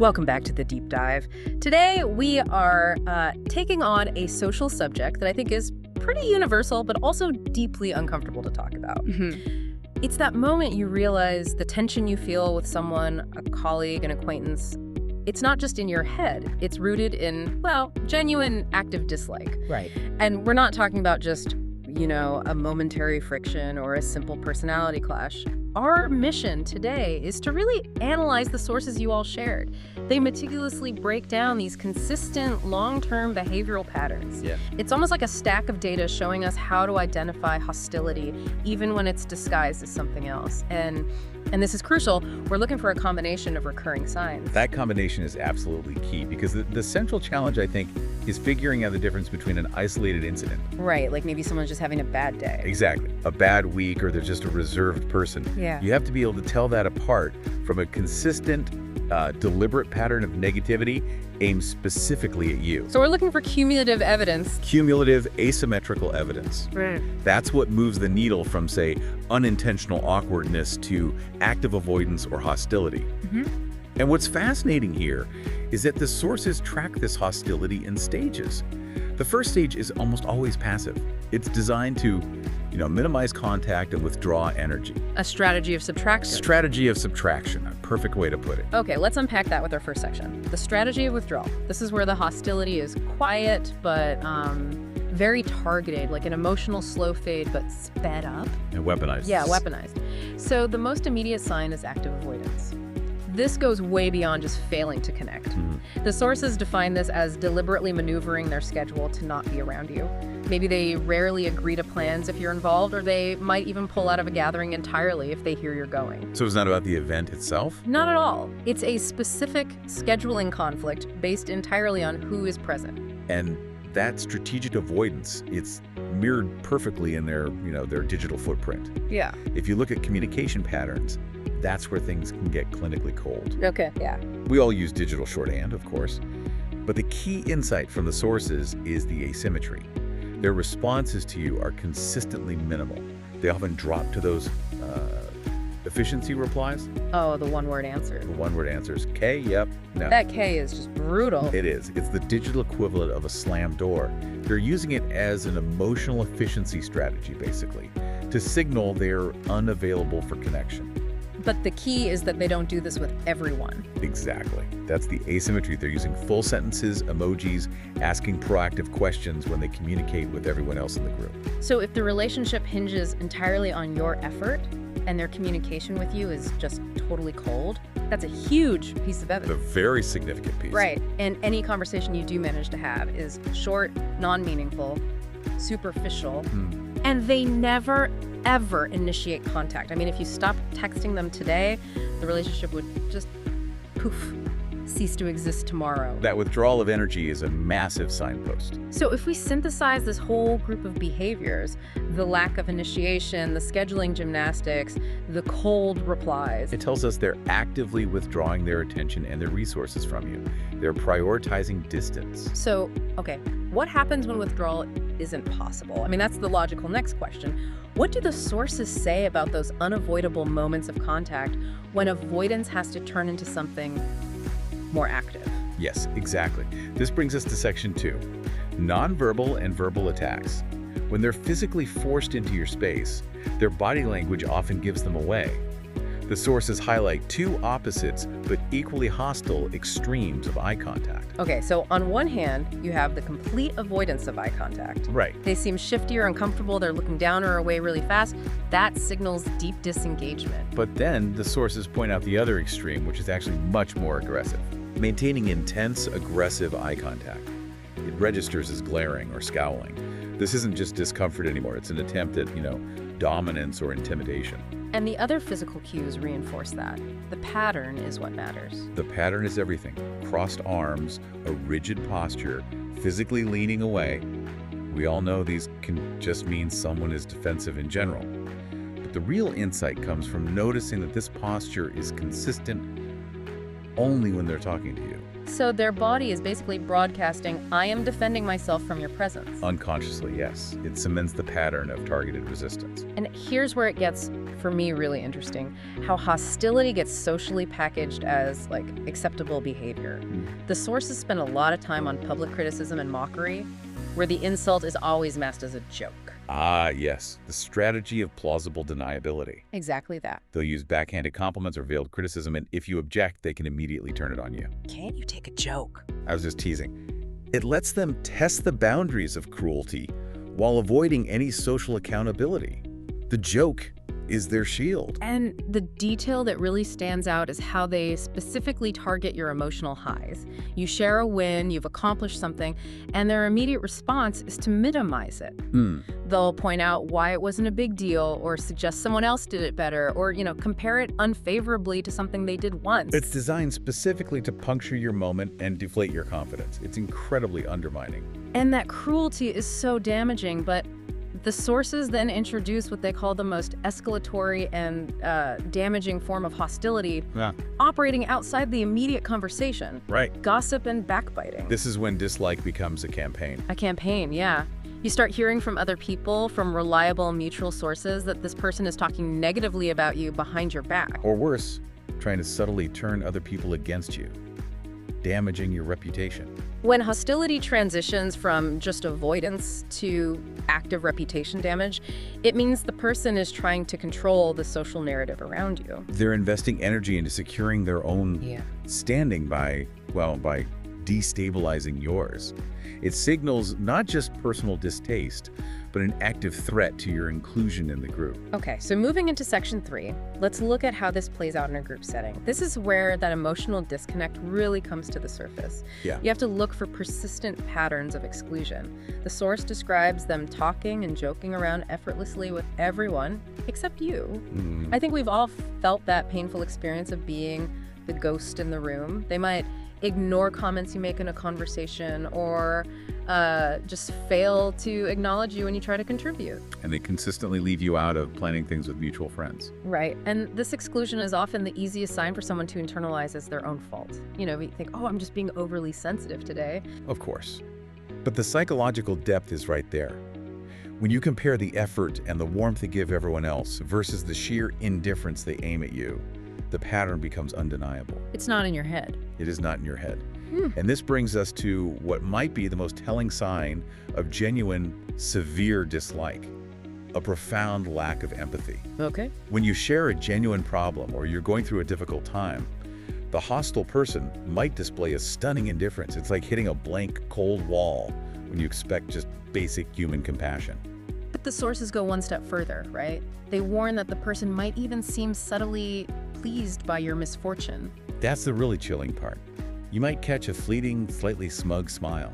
Welcome back to the Deep Dive. Today we are taking on a social subject that I think is pretty universal, but also deeply uncomfortable to talk about. It's that moment you realize the tension you feel with someone, a colleague, an acquaintance. It's not just in your head. It's rooted in, well, genuine active dislike. Right. And we're not talking about just, a momentary friction or a simple personality clash. Our mission today is to really analyze the sources you all shared. They meticulously break down these consistent, long-term behavioral patterns. Yeah. It's almost like a stack of data showing us how to identify hostility, even when it's disguised as something else. And this is crucial. We're looking for a combination of recurring signs. That combination is absolutely key because the central challenge, I think, is figuring out the difference between an isolated incident. Right, like maybe someone's just having a bad day. Exactly. A bad week, or they're just a reserved person. Yeah. You have to be able to tell that apart from a consistent, deliberate pattern of negativity aimed specifically at you. So we're looking for cumulative evidence. Cumulative asymmetrical evidence. Right. That's what moves the needle from, say, unintentional awkwardness to active avoidance or hostility. And what's fascinating here is that the sources track this hostility in stages. The first stage is almost always passive. It's designed to, minimize contact and withdraw energy. A strategy of subtraction. Strategy of subtraction, a perfect way to put it. Okay, let's unpack that with our first section. The strategy of withdrawal. This is where the hostility is quiet, but very targeted, like an emotional slow fade, but sped up. And weaponized. Yeah, weaponized. So the most immediate sign is active avoidance. This goes way beyond just failing to connect. The sources define this as deliberately maneuvering their schedule to not be around you. Maybe they rarely agree to plans if you're involved, or they might even pull out of a gathering entirely if they hear you're going. So it's not about the event itself? Not at all. It's a specific scheduling conflict based entirely on who is present. And that strategic avoidance, it's mirrored perfectly in their digital footprint. Yeah. If you look at communication patterns, that's where things can get clinically cold. Okay, yeah. We all use digital shorthand, of course, but the key insight from the sources is the asymmetry. Their responses to you are consistently minimal. They often drop to those efficiency replies. Oh, the one-word answer. The one-word answers. K, yep, no. That K is just brutal. It is. It's the digital equivalent of a slam door. They're using it as an emotional efficiency strategy, basically, to signal they're unavailable for connection. But the key is that they don't do this with everyone. Exactly. That's the asymmetry. They're using full sentences, emojis, asking proactive questions when they communicate with everyone else in the group. So if the relationship hinges entirely on your effort and their communication with you is just totally cold, that's a huge piece of A evidence. very significant piece. Right. And any conversation you do manage to have is short, non-meaningful, superficial, and they never, ever initiate contact. I mean, if you stopped texting them today, the relationship would just poof, cease to exist tomorrow. That withdrawal of energy is a massive signpost. So if we synthesize this whole group of behaviors, the lack of initiation, the scheduling gymnastics, the cold replies, It tells us they're actively withdrawing their attention and their resources from you. They're prioritizing distance. so, okay, what happens when withdrawal isn't possible? I mean, that's the logical next question. What do the sources say about those unavoidable moments of contact when avoidance has to turn into something more active? Yes, exactly. This brings us to section 2, nonverbal and verbal attacks. When they're physically forced into your space, their body language often gives them away. The sources highlight two opposites but equally hostile extremes of eye contact. Okay, so on one hand, you have the complete avoidance of eye contact. Right. They seem shifty or uncomfortable, they're looking down or away really fast. That signals deep disengagement. But then the sources point out the other extreme, which is actually much more aggressive. Maintaining intense, aggressive eye contact. It registers as glaring or scowling. This isn't just discomfort anymore. It's an attempt at, dominance or intimidation. And the other physical cues reinforce that. The pattern is what matters. The pattern is everything. Crossed arms, a rigid posture, physically leaning away. We all know these can just mean someone is defensive in general. But the real insight comes from noticing that this posture is consistent only when they're talking to you. So their body is basically broadcasting, I am defending myself from your presence. Unconsciously, yes. It cements the pattern of targeted resistance. And here's where it gets, for me, really interesting. How hostility gets socially packaged as, like, acceptable behavior. The sources spend a lot of time on public criticism and mockery, where the insult is always masked as a joke. Ah, yes. The strategy of plausible deniability. Exactly that. They'll use backhanded compliments or veiled criticism, and if you object, they can immediately turn it on you. Can't you take a joke? I was just teasing. It lets them test the boundaries of cruelty while avoiding any social accountability. The joke is their shield. And the detail that really stands out is how they specifically target your emotional highs. You share a win, you've accomplished something, and their immediate response is to minimize it. They'll point out why it wasn't a big deal, or suggest someone else did it better, or, compare it unfavorably to something they did once. It's designed specifically to puncture your moment and deflate your confidence. It's incredibly undermining. And that cruelty is so damaging, but the sources then introduce what they call the most escalatory and damaging form of hostility, operating outside the immediate conversation. Right. Gossip and backbiting. This is when dislike becomes a campaign. A campaign, yeah. You start hearing from other people, from reliable mutual sources, that this person is talking negatively about you behind your back. Or worse, trying to subtly turn other people against you, damaging your reputation. When hostility transitions from just avoidance to active reputation damage, it means the person is trying to control the social narrative around you. They're investing energy into securing their own standing by destabilizing yours. It signals not just personal distaste, but an active threat to your inclusion in the group. Okay, so moving into section 3, let's look at how this plays out in a group setting. This is where that emotional disconnect really comes to the surface. Yeah. You have to look for persistent patterns of exclusion. The source describes them talking and joking around effortlessly with everyone except you. I think we've all felt that painful experience of being the ghost in the room. They might ignore comments you make in a conversation, or just fail to acknowledge you when you try to contribute. And they consistently leave you out of planning things with mutual friends. Right. And this exclusion is often the easiest sign for someone to internalize as their own fault. We think, oh, I'm just being overly sensitive today. Of course. But the psychological depth is right there. When you compare the effort and the warmth they give everyone else versus the sheer indifference they aim at you, the pattern becomes undeniable. It's not in your head. It is not in your head. And this brings us to what might be the most telling sign of genuine, severe dislike: a profound lack of empathy. Okay. When you share a genuine problem or you're going through a difficult time, the hostile person might display a stunning indifference. It's like hitting a blank, cold wall when you expect just basic human compassion. But the sources go one step further, right? They warn that the person might even seem subtly pleased by your misfortune. That's the really chilling part. You might catch a fleeting, slightly smug smile,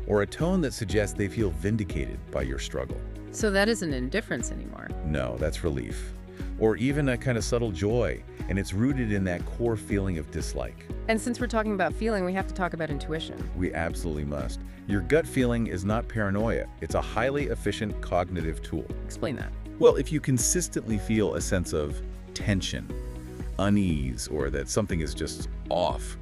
or a tone that suggests they feel vindicated by your struggle. So that isn't indifference anymore. No, that's relief. Or even a kind of subtle joy, and it's rooted in that core feeling of dislike. And since we're talking about feeling, we have to talk about intuition. We absolutely must. Your gut feeling is not paranoia. It's a highly efficient cognitive tool. Explain that. Well, if you consistently feel a sense of tension, unease, or that something is just off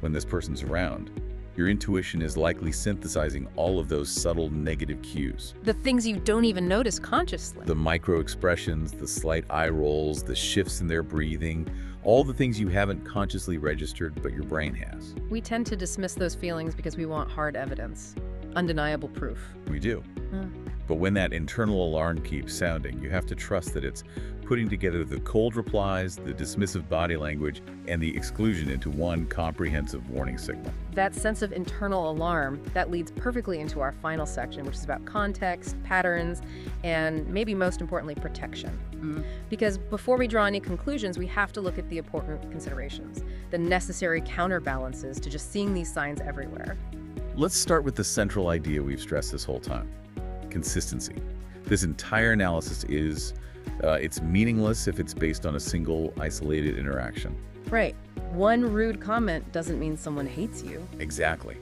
when this person's around, your intuition is likely synthesizing all of those subtle negative cues. The things you don't even notice consciously. The micro expressions, the slight eye rolls, the shifts in their breathing, all the things you haven't consciously registered but your brain has. We tend to dismiss those feelings because we want hard evidence, undeniable proof. We do. But when that internal alarm keeps sounding, you have to trust that it's putting together the cold replies, the dismissive body language, and the exclusion into one comprehensive warning signal. That sense of internal alarm, that leads perfectly into our final section, which is about context, patterns, and maybe most importantly, protection. Because before we draw any conclusions, we have to look at the important considerations, the necessary counterbalances to just seeing these signs everywhere. Let's start with the central idea we've stressed this whole time: consistency. This entire analysis is it's meaningless if it's based on a single, isolated interaction. Right. One rude comment doesn't mean someone hates you. Exactly.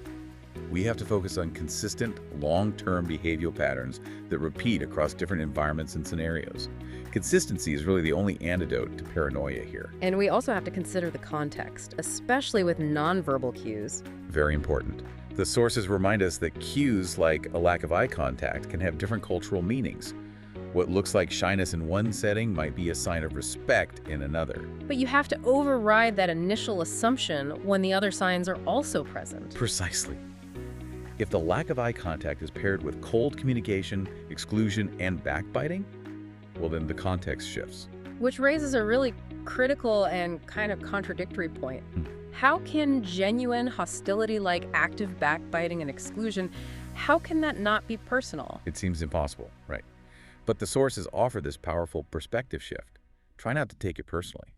We have to focus on consistent, long-term behavioral patterns that repeat across different environments and scenarios. Consistency is really the only antidote to paranoia here. And we also have to consider the context, especially with nonverbal cues. Very important. The sources remind us that cues like a lack of eye contact can have different cultural meanings. What looks like shyness in one setting might be a sign of respect in another. But you have to override that initial assumption when the other signs are also present. Precisely. If the lack of eye contact is paired with cold communication, exclusion, and backbiting, well, then the context shifts. Which raises a really critical and kind of contradictory point. How can genuine hostility like active backbiting and exclusion, how can that not be personal? It seems impossible, right? But the sources offer this powerful perspective shift. Try not to take it personally.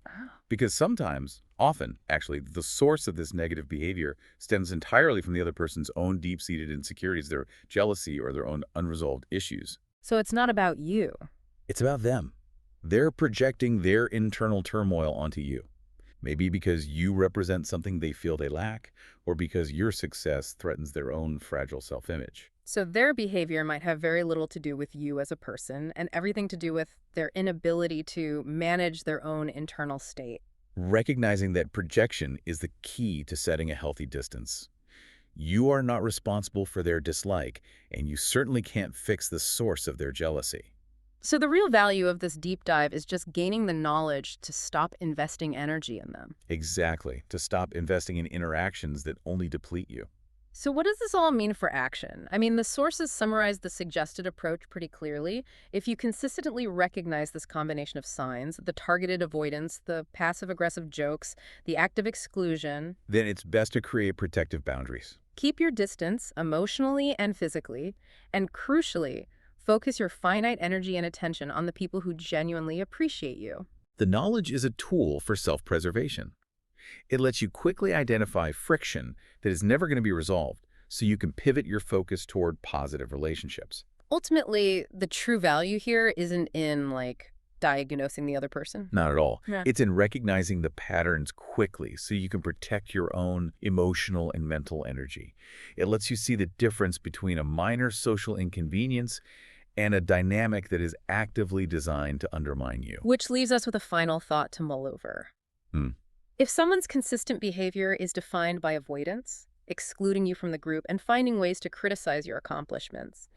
Because sometimes, often, actually, the source of this negative behavior stems entirely from the other person's own deep-seated insecurities, their jealousy, or their own unresolved issues. So it's not about you. It's about them. They're projecting their internal turmoil onto you. Maybe because you represent something they feel they lack, or because your success threatens their own fragile self-image. So their behavior might have very little to do with you as a person and everything to do with their inability to manage their own internal state. Recognizing that projection is the key to setting a healthy distance. You are not responsible for their dislike, and you certainly can't fix the source of their jealousy. So the real value of this deep dive is just gaining the knowledge to stop investing energy in them. Exactly, to stop investing in interactions that only deplete you. So what does this all mean for action? I mean, the sources summarize the suggested approach pretty clearly. If you consistently recognize this combination of signs, the targeted avoidance, the passive-aggressive jokes, the active exclusion, Then it's best to create protective boundaries. keep your distance emotionally and physically, and crucially, focus your finite energy and attention on the people who genuinely appreciate you. The knowledge is a tool for self-preservation. It lets you quickly identify friction that is never going to be resolved, so you can pivot your focus toward positive relationships. Ultimately, the true value here isn't in, diagnosing the other person. Not at all. Yeah. It's in recognizing the patterns quickly so you can protect your own emotional and mental energy. It lets you see the difference between a minor social inconvenience and a dynamic that is actively designed to undermine you. Which leaves us with a final thought to mull over. If someone's consistent behavior is defined by avoidance, excluding you from the group, and finding ways to criticize your accomplishments,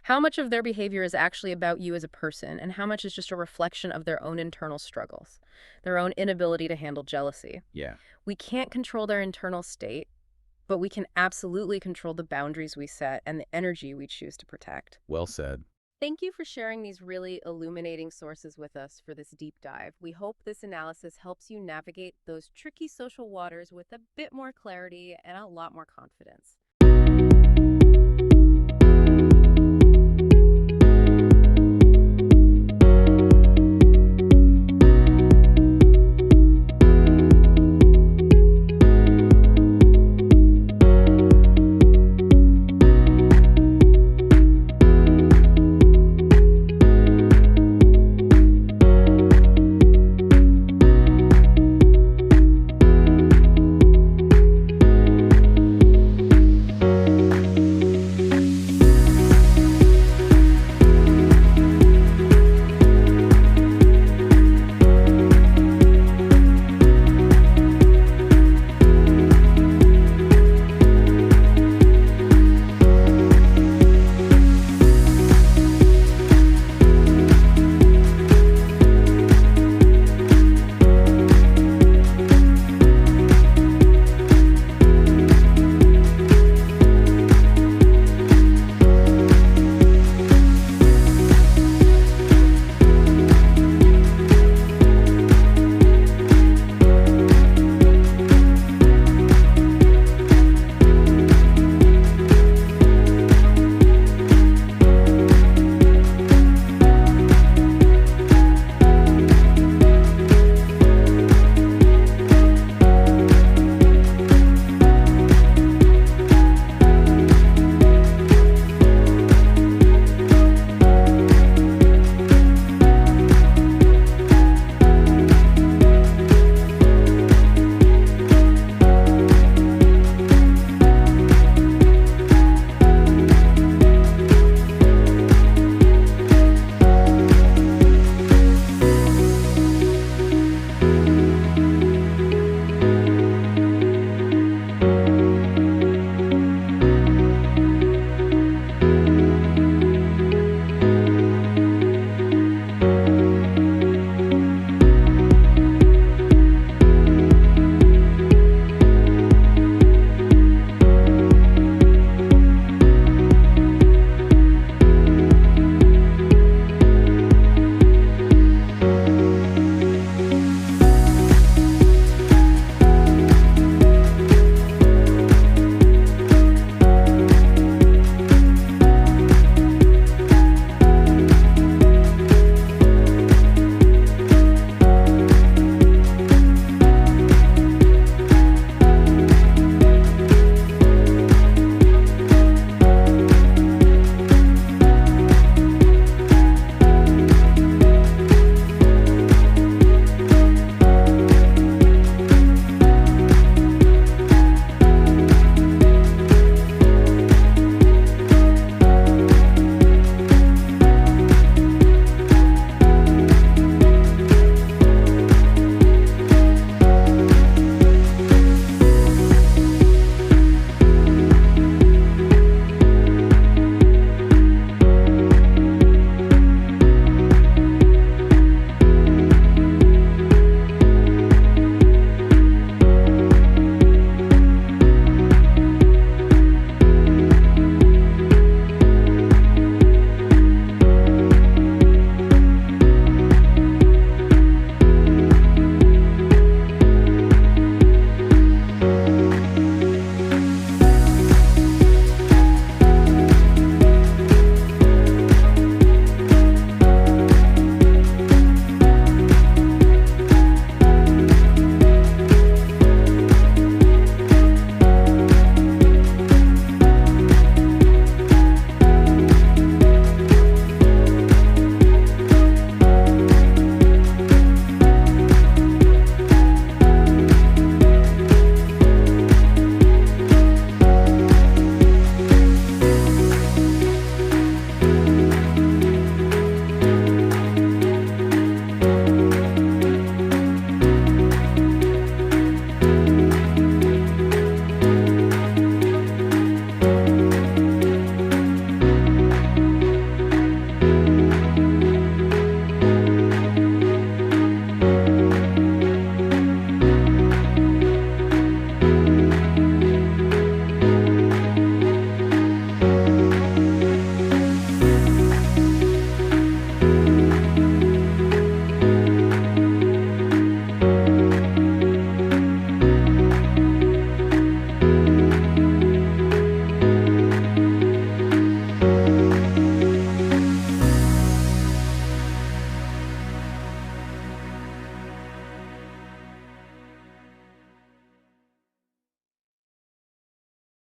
how much of their behavior is actually about you as a person, and how much is just a reflection of their own internal struggles, their own inability to handle jealousy? Yeah. We can't control their internal state, but we can absolutely control the boundaries we set and the energy we choose to protect. Well said. Thank you for sharing these really illuminating sources with us for this deep dive. We hope this analysis helps you navigate those tricky social waters with a bit more clarity and a lot more confidence.